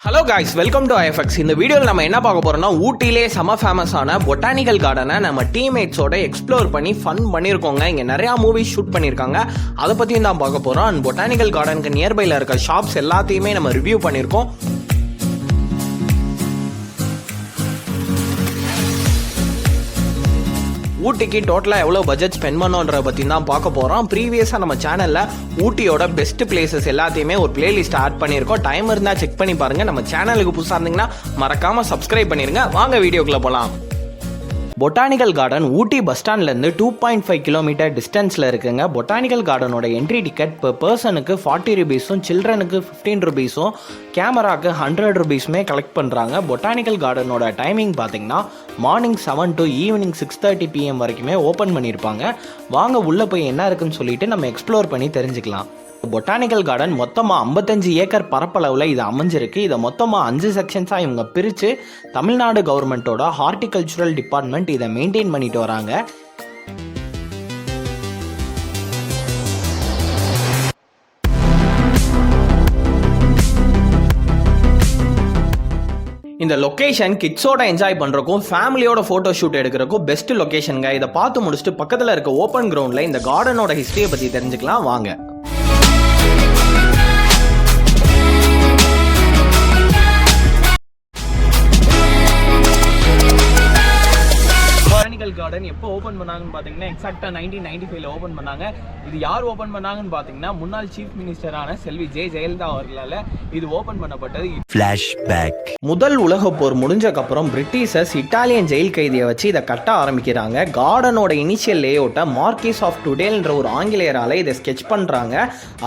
Hello guys, welcome to IFX. இந்த வீடியோவில் நம்ம என்ன பார்க்க போறோம்னா, ஊட்டிலே செம ஃபேமஸான பொட்டானிக்கல் கார்டனை நம்ம டீம்மேட்ஸோட எக்ஸ்ப்ளோர் பண்ணி ஃபன் பண்ணியிருக்கோங்க. இங்கே நிறையா மூவிஸ் ஷூட் பண்ணியிருக்காங்க, அதை பற்றியும் தான் பார்க்க போகிறோம். அண்ட் பொட்டானிக்கல் கார்டனுக்கு நியர்பையில் இருக்க ஷாப்ஸ் எல்லாத்தையுமே நம்ம ரிவ்யூ பண்ணியிருக்கோம். ஊட்டிக்கு டோட்டலாக எவ்வளோ பட்ஜெட் ஸ்பெண்ட் பண்ணோன்றதை பற்றி தான் பார்க்க போகிறோம். ப்ரீவியஸாக நம்ம சேனலில் ஊட்டியோட பெஸ்ட் பிளேசஸ் எல்லாத்தையுமே ஒரு பிளேலிஸ்ட் ஆட் பண்ணியிருக்கோம். டைம் இருந்தால் செக் பண்ணி பாருங்கள். நம்ம சேனலுக்கு புதுசாக இருந்தீங்கன்னா மறக்காமல் சப்ஸ்கிரைப் பண்ணிடுங்க. வாங்க வீடியோக்குள்ளே போகலாம். பொட்டானிக்கல் கார்டன் ஊட்டி பஸ் ஸ்டாண்ட்லேருந்து 2.5 கிலோமீட்டர் டிஸ்டன்ஸில் இருக்குங்க. பொட்டானிக்கல் கார்டனோட என்ட்ரி டிக்கெட் per பர்சனுக்கு 40 ரூபீஸும் சில்ட்ரனுக்கு 15 ரூபீஸும் கேமராக்கு 100 ரூபீஸுமே கலெக்ட் பண்ணுறாங்க. பொட்டானிக்கல் கார்டனோட டைமிங் பார்த்தீங்கன்னா மார்னிங் 7 to ஈவினிங் 6:30 PM வரைக்குமே ஓப்பன் பண்ணியிருப்பாங்க. வாங்க உள்ளே போய் என்ன இருக்குன்னு சொல்லிட்டு நம்ம எக்ஸ்ப்ளோர் பண்ணி தெரிஞ்சுக்கலாம். பொட்டானிக்கல் கார்டன் மொத்தமாக 55 ஏக்கர் பரப்பளவில் இது அமைஞ்சிருக்கு. இதை மொத்தமாக 5 செக்ஷன்ஸாக இவங்க பிரித்து தமிழ்நாடு கவர்மெண்ட்டோட ஹார்டிகல்ச்சுரல் டிபார்ட்மெண்ட் இதை மெயின்டைன் பண்ணிட்டு வராங்க. இந்த லொக்கேஷன் கிட்ஸோட என்ஜாய் பண்ணுறக்கும் ஃபேமிலியோட ஃபோட்டோ ஷூட் எடுக்கிறக்கும் பெஸ்ட் லொக்கேஷனுங்க. இதை பார்த்து முடிச்சுட்டு பக்கத்தில் இருக்க ஓப்பன் கிரவுண்டில் இந்த கார்டனோட ஹிஸ்ட்ரியை பற்றி தெரிஞ்சுக்கலாம் வாங்க. கார்டன் எப்போ ஓப்பன் பண்ணாங்கன்னு பார்த்தீங்கன்னா எக்ஸாக்டாக 1995 ஓப்பன் பண்ணாங்க. இது யார் ஓப்பன் பண்ணாங்கன்னு பார்த்தீங்கன்னா முன்னாள் சீஃப் மினிஸ்டரான செல்வி ஜெயலலிதா அவர்களால் இது ஓப்பன் பண்ணப்பட்டது. ஃப்ளாஷ்பேக். முதல் உலக போர் முடிஞ்சக்கப்புறம் பிரிட்டிஷர்ஸ் இட்டாலியன் ஜெயில் கைதியை வச்சு இதை கட்ட ஆரம்பிக்கிறாங்க. கார்டனோட இனிஷியல் லேஅவுட்டை மார்க்கிஸ் ஆஃப் டுடேல்ன்ற ஒரு ஆங்கிலேயரால் இதை ஸ்கெச் பண்ணுறாங்க.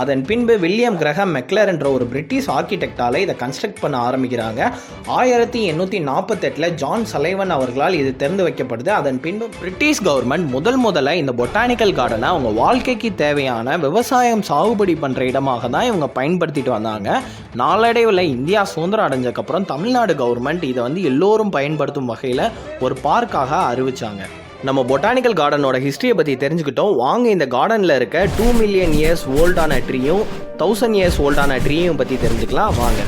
அதன் பின்பு வில்லியம் கிரஹாம் மெக்லர் என்ற ஒரு பிரிட்டிஷ் ஆர்கிடெக்டால் இதை கன்ஸ்ட்ரக்ட் பண்ண ஆரம்பிக்கிறாங்க. 1848 ஜான் சலைவன் அவர்களால் இது திறந்து வைக்கப்படுது. அதன் பின்பு பிரிட்டிஷ் கவர்மெண்ட் முதல்ல இந்த பொட்டானிக்கல் கார்டனை அவங்க வாழ்க்கைக்கு தேவையான விவசாயம் சாகுபடி பண்ற இடமாக தான் இவங்க பயன்படுத்திட்டு வந்தாங்க. நாளடைவில் இந்தியா சுதந்திரம் அடைஞ்சதுக்கப்புறம் தமிழ்நாடு கவர்மெண்ட் இதை எல்லோரும் பயன்படுத்தும் வகையில் ஒரு பார்க்காக அறிவிச்சாங்க. நம்ம பொட்டானிக்கல் கார்டனோட ஹிஸ்டரியை பற்றி தெரிஞ்சுக்கிட்டோம். வாங்க இந்த கார்டனில் இருக்க 2 மில்லியன் இயர்ஸ் ஓல்டான ட்ரீயும் 1000 இயர்ஸ் ஓல்டான ட்ரீயும் பற்றி தெரிஞ்சுக்கலாம் வாங்க.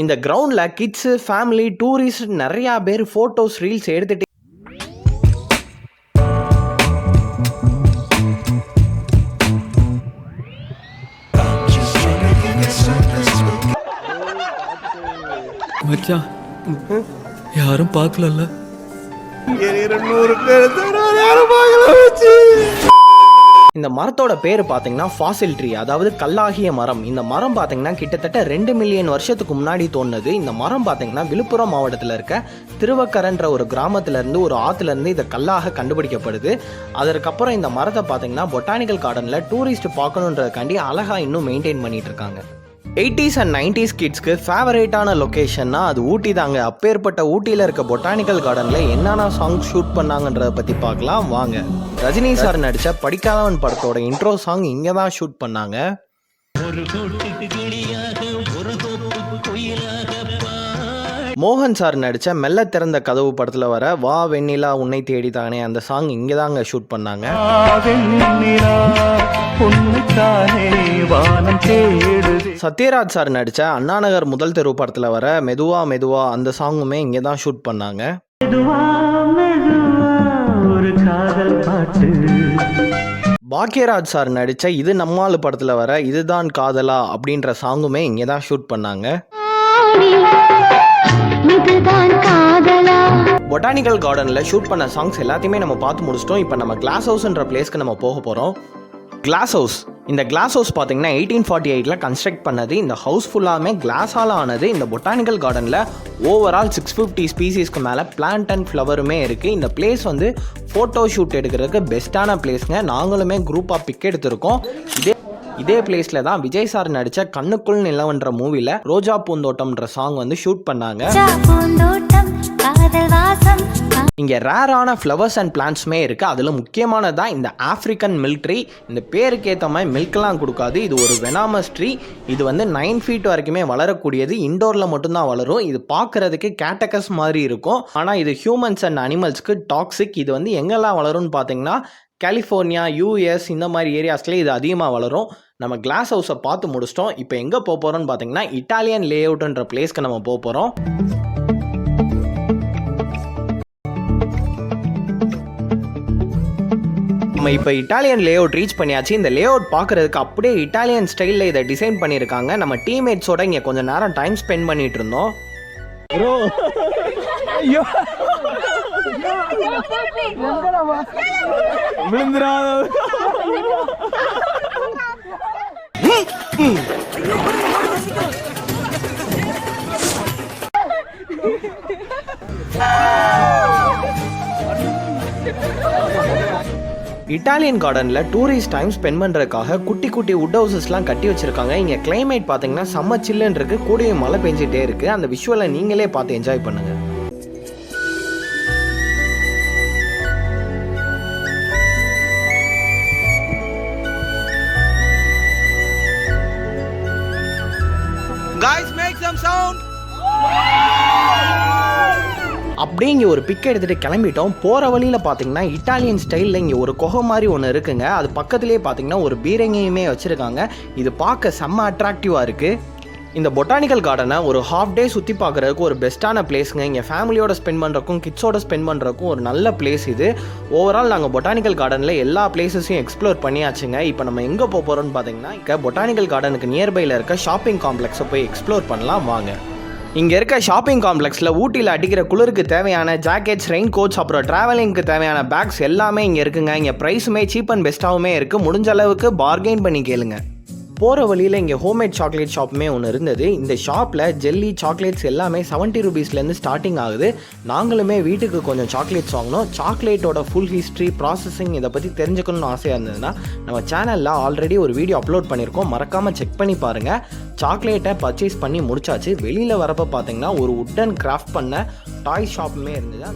இந்த கிரவுண்டில் கிட்ஸு, ஃபேமிலி, டூரிஸ்ட் நிறையா பேர் ஃபோட்டோஸ், ரீல்ஸ் எடுத்துகிட்டு மச்சான் யாரும் பார்க்கல. இந்த மரத்தோட பேர் பார்த்தீங்கன்னா ஃபாசில் ட்ரீ, அதாவது கல்லாகிய மரம். இந்த மரம் பார்த்தீங்கன்னா கிட்டத்தட்ட 2 மில்லியன் வருஷத்துக்கு முன்னாடி தோணுது. இந்த மரம் பார்த்தீங்கன்னா விழுப்புரம் மாவட்டத்தில் இருக்க திருவக்கரன்ற ஒரு கிராமத்திலேருந்து ஒரு ஆற்றுலேருந்து இதை கல்லாக கண்டுபிடிக்கப்படுது. அதற்கப்புறம் இந்த மரத்தை பார்த்தீங்கன்னா பொட்டானிக்கல் கார்டனில் டூரிஸ்ட் பார்க்கணுன்றதுக்காண்டி அழகாக இன்னும் மெயின்டைன் பண்ணிட்டு இருக்காங்க. 80s and 90s கிட்ஸ்க்கு ஃபேவரேட்டான லொக்கேஷன்னா அது ஊட்டி தாங்க. அப்பேற்பட்ட ஊட்டியில் இருக்க பொட்டானிக்கல் கார்டனில் என்னென்ன சாங் ஷூட் பண்ணாங்கன்றதை பற்றி பார்க்கலாம் வாங்க. ரஜினி சார் நடித்த படிக்காதவன் படத்தோட இன்ட்ரோ சாங் இங்கே தான் ஷூட் பண்ணாங்க. மோகன் சார் நடித்த மெல்ல திறந்த கதவு படத்தில் வர வா வெண்ணிலா உன்னை தேடித்தானே அந்த சாங் இங்கே தாங்க ஷூட் பண்ணாங்க. சத்யராஜ் சார் நடித்த அண்ணாநகர் முதல் தெரு படத்தில் வர மெதுவா மெதுவா அந்த சாங்குமே இங்கே தான் ஷூட் பண்ணாங்க. பாக்யராஜ் சார் நடித்த இது நம்மால் படத்தில் வர இதுதான் காதலா அப்படின்ற சாங்குமே இங்கே தான் ஷூட் பண்ணாங்க. பொட்டானிக்கல் கார்டனில் ஷூட் பண்ண சாங்ஸ் எல்லாத்தையுமே நம்ம பார்த்து முடிச்சிட்டோம். இப்போ நம்ம கிளாஸ் ஹவுஸ்ன்ற பிளேஸ்க்கு நம்ம போக போகிறோம். Glass house. இந்த கிளாஸ் ஹவுஸ் பார்த்தீங்கன்னா 1848 கன்ஸ்ட்ரக்ட் பண்ணது. இந்த ஹவுஸ் ஃபுல்லாமே கிளாஸால் ஆனது. இந்த பொட்டானிக்கல் கார்டனில் ஓவரால் 650 ஸ்பீசிஸ்க்கு மேலே பிளான்ட் அண்ட் ஃப்ளவருமே இருக்குது. இந்த பிளேஸ் ஃபோட்டோ ஷூட் எடுக்கிறதுக்கு பெஸ்ட்டான பிளேஸ்ங்க. நாங்களுமே குரூப்பாக பிக் எடுத்திருக்கோம். இதே பிளேஸ்ல தான் விஜய் சார் நடிச்ச கண்ணுக்குள் நிலவன்ற மூவில ரோஜா பூந்தோட்டம்ன்ற சாங் வந்து ஷூட் பண்ணாங்க. இங்க ரேரான ஃப்ளவர்ஸ் அண்ட் பிளான்ட்ஸுமே இருக்கு. அதுல முக்கியமானதான் இந்த ஆப்பிரிக்கன் மில்க் ட்ரீ. இந்த பேருக்கு ஏற்ற மாதிரி மில்க்லாம் கொடுக்காது. இது ஒரு வெனாமஸ் ட்ரீ. இது வந்து 9 feet வரைக்குமே வளரக்கூடியது. இண்டோர்ல மட்டும்தான் வளரும். இது பார்க்கறதுக்கு கேட்டகஸ் மாதிரி இருக்கும். ஆனா இது ஹியூமன்ஸ் அண்ட் அனிமல்ஸ்க்கு டாக்ஸிக். இது வந்து எங்கெல்லாம் வளரும்னு பார்த்தீங்கன்னா கலிஃபோர்னியா, யூஎஸ் இந்த மாதிரி ஏரியாஸ்லேயே இது அதிகமாக வளரும். நம்ம கிளாஸ் ஹவுஸை பார்த்து முடிச்சிட்டோம். இப்போ எங்கே போக போகிறோம்னு பார்த்தீங்கன்னா இட்டாலியன் லேஅவுட்ன்ற பிளேஸ்க்கு நம்ம போக போகிறோம். நம்ம இப்போ இட்டாலியன் லேஅவுட் ரீச் பண்ணியாச்சு. இந்த லேஅவுட் பார்க்குறதுக்கு அப்படியே இட்டாலியன் ஸ்டைலில் இதை டிசைன் பண்ணியிருக்காங்க. நம்ம டீம்மேட்ஸோட இங்கே கொஞ்சம் நேரம் டைம் ஸ்பெண்ட் பண்ணிட்டு இருந்தோம். இட்டாலியன் கார்டனில் டூரிஸ்ட் டைம் ஸ்பெண்ட் பண்ணுறதுக்காக குட்டி குட்டி வுட் ஹவுசஸ்லாம் கட்டி வச்சுருக்காங்க. இங்கே கிளைமேட் பார்த்தீங்கன்னா செம்ம சில்லுன்னு இருக்குது. கூடிய மழை பெஞ்சிட்டே இருக்குது. அந்த விஷுவலை நீங்களே பார்த்து என்ஜாய் பண்ணுங்கள். Guys, make some sound. அப்படியே இங்கே ஒரு பிக் எடுத்துகிட்டு கிளம்பிட்டோம். போகிற வழியில் பார்த்தீங்கன்னா இட்டாலியன் ஸ்டைலில் இங்கே ஒரு குகை மாதிரி ஒன்று இருக்குங்க. அது பக்கத்துலேயே பார்த்தீங்கன்னா ஒரு பீரங்கியுமே வச்சுருக்காங்க. இது பார்க்க செம்ம அட்ராக்டிவாக இருக்குது. இந்த பொட்டானிக்கல் கார்டனை ஒரு ஹாஃப் டே சுற்றி பார்க்குறதுக்கு ஒரு பெஸ்ட்டான பிளேஸுங்க. இங்கே ஃபேமிலியோட ஸ்பெண்ட் பண்ணுறக்கும் கிட்ஸோட ஸ்பெண்ட் பண்ணுறக்கும் ஒரு நல்ல பிளேஸ் இது. ஓவரால் நாங்கள் பொட்டானிக்கல் கார்டனில் எல்லா பிளேஸஸையும் எக்ஸ்ப்ளோர் பண்ணியாச்சுங்க. இப்போ நம்ம எங்கே போக போகிறோம்னு பார்த்தீங்கன்னா இங்கே பொட்டானிக்கல் கார்டனுக்கு நியர்பையில் இருக்க ஷாப்பிங் காம்ப்ளெக்ஸை போய் எக்ஸ்ப்ளோர் பண்ணலாம் வாங்க. இங்கே இருக்க ஷாப்பிங் காம்ப்ளெக்ஸில் ஊட்டியில் அடிக்கிற குளிருக்கு தேவையான ஜாக்கெட்ஸ், ரெயின் கோட்ஸ், அப்புறம் ட்ராவலிங்க்கு தேவையான பேக்ஸ் எல்லாமே இங்கே இருக்குங்க. இங்கே ப்ரைஸுமே சீப் அண்ட் பெஸ்ட்டாகவுமே இருக்குது. முடிஞ்ச அளவுக்கு பார்கெயின் பண்ணி கேளுங்க. போகிற வழியில் இங்கே ஹோம்மேட் சாக்லேட் ஷாப்புமே ஒன்று இருந்தது. இந்த ஷாப்பில் ஜெல்லி, சாக்லேட்ஸ் எல்லாமே 70 rupeesலேருந்து ஸ்டார்டிங் ஆகுது. நாங்களுமே வீட்டுக்கு கொஞ்சம் சாக்லேட்ஸ் வாங்கினோம். சாக்லேட்டோட ஃபுல் ஹிஸ்ட்ரி, ப்ராசஸிங் இதை பற்றி தெரிஞ்சுக்கணும்னு ஆசையாக இருந்ததுன்னா நம்ம சேனலில் ஆல்ரெடி ஒரு வீடியோ அப்லோட் பண்ணியிருக்கோம். மறக்காமல் செக் பண்ணி பாருங்கள். சாக்லேட்டை பர்ச்சேஸ் பண்ணி முடிச்சாச்சு. வெளியில் வரப்போ பார்த்தீங்கன்னா ஒரு உட்டன் கிராஃப்ட் பண்ண டாய் ஷாப்புமே இருந்தது.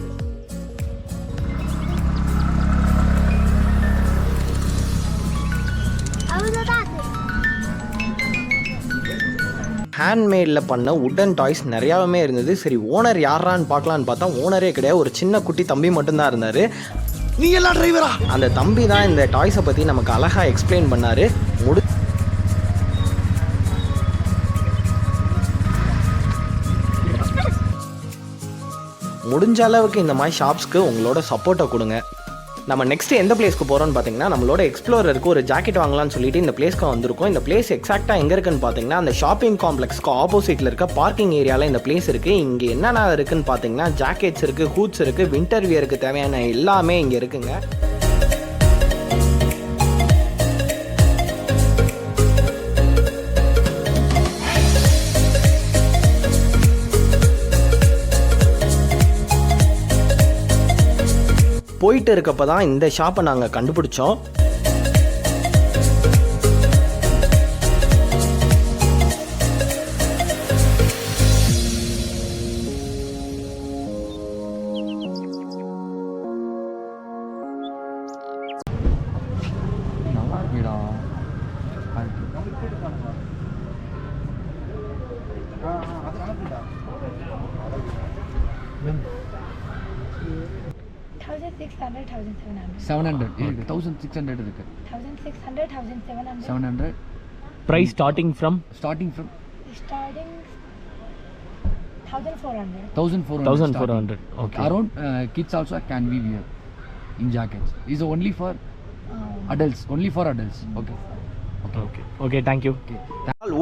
ஹேண்ட்மேடில் பண்ண உட்டன் டாய்ஸ் நிறையாவே இருந்தது. சரி, ஓனர் யாரான்னு பார்க்கலான்னு பார்த்தா ஓனரே கிடையாது. ஒரு சின்ன குட்டி தம்பி மட்டும்தான் இருந்தார். நீ எல்லாம் டிரைவரா? அந்த தம்பி தான் இந்த டாய்ஸை பற்றி நமக்கு அழகாக எக்ஸ்பிளைன் பண்ணார். முடிஞ்ச அளவுக்கு இந்த மாதிரி ஷாப்ஸ்க்கு உங்களோட சப்போர்ட்டை கொடுங்க. நம்ம நெக்ஸ்ட் எந்த பிளேஸ்க்கு போகிறோம்னு பார்த்தீங்கன்னா நம்மளோட எக்ஸ்ப்ளோரருக்கு ஒரு ஜாக்கெட் வாங்கலாம்னு சொல்லிட்டு இந்த பிளேஸ்க்கு வந்திருக்கோம். இந்த பிளேஸ் எக்ஸாக்டாக எங்கே இருக்குன்னு பார்த்தீங்கன்னா அந்த ஷாப்பிங் காம்ப்ளெக்ஸ்க்கு ஆப்போசிட்டில் இருக்க பார்க்கிங் ஏரியாவில் இந்த பிளேஸ் இருக்குது. இங்கே என்னென்ன இருக்குன்னு பார்த்தீங்கன்னா ஜாக்கெட்ஸ் இருக்குது, ஹூட்ஸ் இருக்குது, வின்டர் வியருக்கு தேவையான எல்லாமே இங்கே இருக்குங்க. போயிட்டு இருக்கப்போ தான் இந்த ஷாப்பை நாங்கள் கண்டுபிடிச்சோம். Price starting from 1400. Okay. Around kids also can be wear in jackets. Is only for adults. Okay, thank you.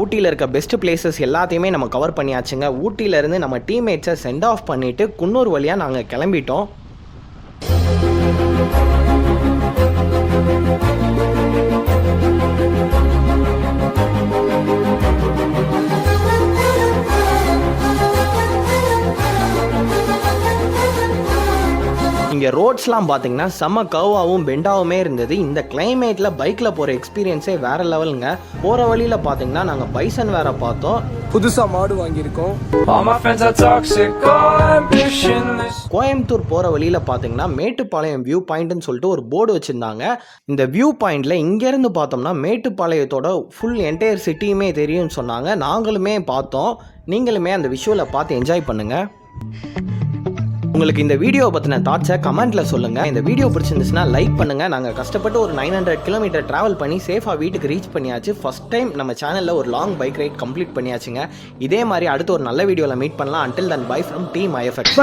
ஊட்டியில் இருக்க பெஸ்ட் பிளேசஸ் எல்லாத்தையுமே நம்ம கவர் பண்ணியாச்சுங்க. ஊட்டியிலேருந்து நம்ம டீம்மேட்ஸை சென்ட் ஆஃப் பண்ணிவிட்டு குன்னூர் வழியாக நாங்கள் கிளம்பிட்டோம். இங்கே ரோட்ஸ்லாம் பார்த்தீங்கன்னா செம்ம கர்வாகவும் பெண்டாவுமே இருந்தது. இந்த கிளைமேட்டில் பைக்கில் போகிற எக்ஸ்பீரியன்ஸே வேறு லெவலுங்க. போகிற வழியில் பார்த்தீங்கன்னா நாங்கள் பைசன் வேற பார்த்தோம். புதுசாக மாடு வாங்கியிருக்கோம். கோயம்புத்தூர் போகிற வழியில் பார்த்தீங்கன்னா மேட்டுப்பாளையம் வியூ பாயிண்ட்னு சொல்லிட்டு ஒரு போர்டு வச்சுருந்தாங்க. இந்த வியூ பாயிண்டில் இங்கேருந்து பார்த்தோம்னா மேட்டுப்பாளையத்தோட ஃபுல் என்டையர் சிட்டியுமே தெரியும்னு சொன்னாங்க. நாங்களுமே பார்த்தோம். நீங்களுமே அந்த விஷுவலை பார்த்து என்ஜாய் பண்ணுங்கள். உங்களுக்கு இந்த வீடியோ பற்றின தாட்ஸை கமெண்ட்டில் சொல்லுங்கள். இந்த வீடியோ பிடிச்சிருந்துச்சுன்னா லைக் பண்ணுங்கள். நாங்கள் கஷ்டப்பட்டு ஒரு 900 கிலோமீட்டர் ட்ராவல் பண்ணி சேஃபாக வீட்டுக்கு ரீச் பண்ணியாச்சு. ஃபஸ்ட் டைம் நம்ம சேனலில் ஒரு லாங் பைக் ரைட் கம்ப்ளீட் பண்ணியாச்சுங்க. இதே மாதிரி அடுத்து ஒரு நல்ல வீடியோவில் மீட் பண்ணலாம். Until than by from team IFX.